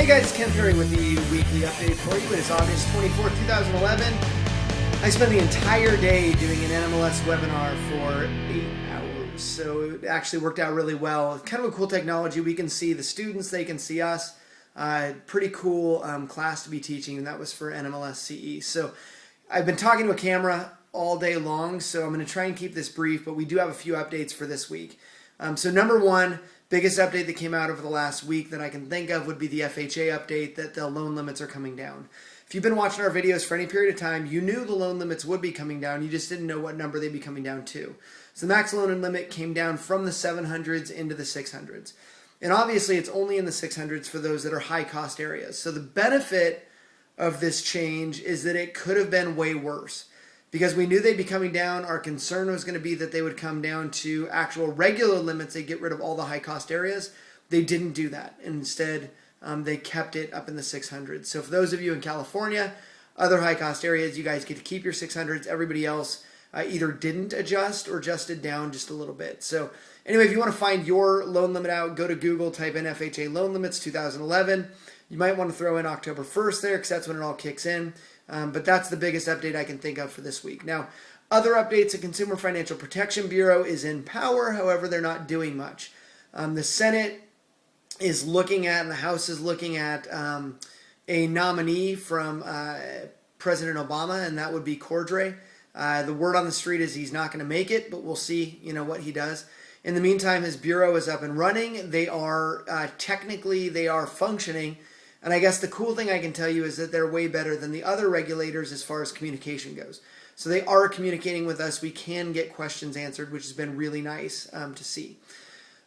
Hey guys, it's Ken Perry with the weekly update for you. It is August 24th, 2011. I spent the entire day doing an NMLS webinar for 8 hours, so it actually worked out really well. Kind of a cool technology. We can see the students, they can see us. Pretty cool class to be teaching, and that was for NMLS CE. So I've been talking to a camera all day long, so I'm going to try and keep this brief, but we do have a few updates for this week. So number one, biggest update that came out over the last week that I can think of would be the FHA update that the loan limits are coming down. If you've been watching our videos for any period of time, you knew the loan limits would be coming down. You just didn't know what number they'd be coming down to. So the max loan limit came down from the 700s into the 600s. And obviously it's only in the 600s for those that are high cost areas. So the benefit of this change is that it could have been way worse. Because we knew they'd be coming down, our concern was going to be that they would come down to actual regular limits. They get rid of all the high cost areas. They didn't do that. Instead, they kept it up in the 600s. So for those of you in California, other high cost areas, you guys get to keep your 600s. Everybody else either didn't adjust or adjusted down just a little bit. So anyway, if you want to find your loan limit out, go to Google, type in FHA loan limits 2011. You might want to throw in October 1st there because that's when it all kicks in. But that's the biggest update I can think of for this week. Now, other updates, the Consumer Financial Protection Bureau is in power. However, they're not doing much. The Senate is looking at, and the House is looking at a nominee from President Obama, and that would be Cordray. The word on the street is he's not going to make it, but we'll see, what he does. In the meantime, his bureau is up and running. They are technically, they are functioning. And I guess the cool thing I can tell you is that they're way better than the other regulators as far as communication goes. So they are communicating with us. We can get questions answered, which has been really nice to see.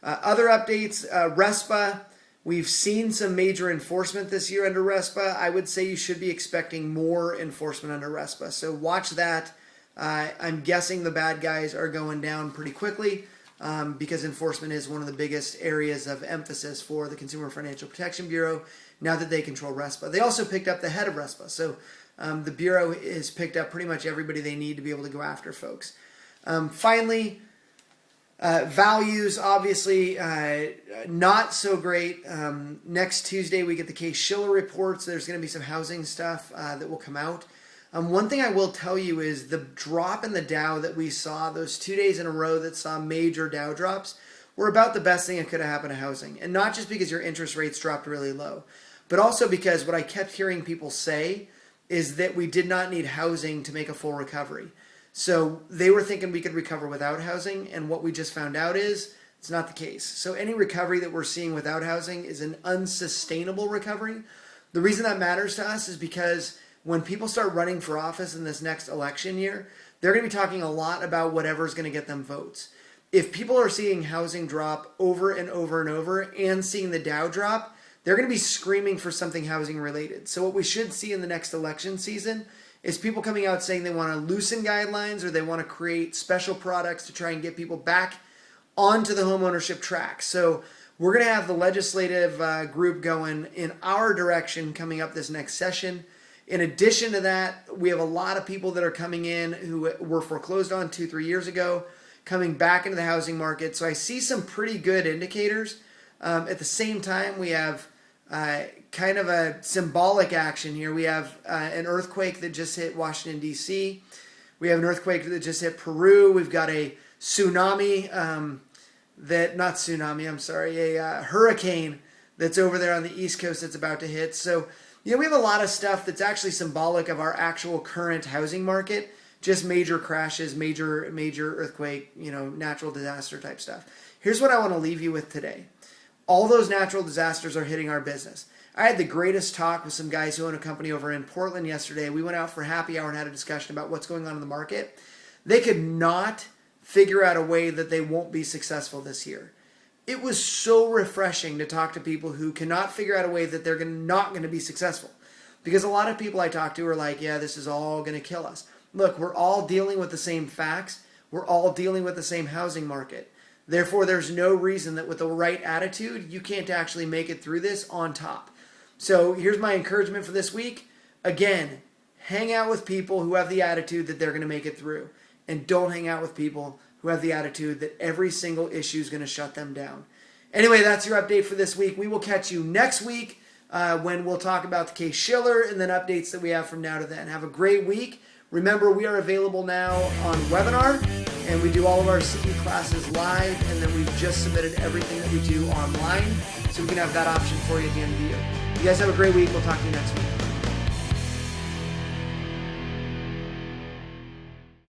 Other updates, RESPA. We've seen some major enforcement this year under RESPA. I would say you should be expecting more enforcement under RESPA. So watch that. I'm guessing the bad guys are going down pretty quickly because enforcement is one of the biggest areas of emphasis for the Consumer Financial Protection Bureau now that they control RESPA. They also picked up the head of RESPA. So the Bureau has picked up pretty much everybody they need to be able to go after folks. Finally, values, obviously not so great. Next Tuesday, we get the Case-Shiller reports. There's going to be some housing stuff that will come out. One thing I will tell you is the drop in the Dow that we saw, those 2 days in a row that saw major Dow drops, were about the best thing that could have happened to housing. And not just because your interest rates dropped really low, but also because what I kept hearing people say is that we did not need housing to make a full recovery. So they were thinking we could recover without housing, and what we just found out is it's not the case. So any recovery that we're seeing without housing is an unsustainable recovery. The reason that matters to us is because when people start running for office in this next election year, they're going to be talking a lot about whatever's going to get them votes. If people are seeing housing drop over and over and over and seeing the Dow drop, they're going to be screaming for something housing related. So what we should see in the next election season is people coming out saying they want to loosen guidelines or they want to create special products to try and get people back onto the homeownership track. So we're going to have the legislative group going in our direction coming up this next session. In addition to that, we have a lot of people that are coming in who were foreclosed on 2-3 years ago, coming back into the housing market. So I see some pretty good indicators. At the same time, we have kind of a symbolic action here. We have an earthquake that just hit Washington, D.C. We have an earthquake that just hit Peru. We've got a tsunami, a hurricane that's over there on the East Coast that's about to hit. So, we have a lot of stuff that's actually symbolic of our actual current housing market. Just major crashes, major earthquake, natural disaster type stuff. Here's what I want to leave you with today. All those natural disasters are hitting our business. I had the greatest talk with some guys who own a company over in Portland yesterday. We went out for happy hour and had a discussion about what's going on in the market. They could not figure out a way that they won't be successful this year. It was so refreshing to talk to people who cannot figure out a way that they're not going to be successful. Because a lot of people I talk to are like, yeah, this is all going to kill us. Look, we're all dealing with the same facts. We're all dealing with the same housing market. Therefore, there's no reason that with the right attitude, you can't actually make it through this on top. So here's my encouragement for this week. Again, hang out with people who have the attitude that they're going to make it through. And don't hang out with people who have the attitude that every single issue is going to shut them down. Anyway, that's your update for this week. We will catch you next week when we'll talk about the Case-Shiller and then updates that we have from now to then. Have a great week. Remember, we are available now on webinar, and we do all of our CE classes live, and then we've just submitted everything that we do online, so we can have that option for you at the end of the year. You guys have a great week. We'll talk to you next week.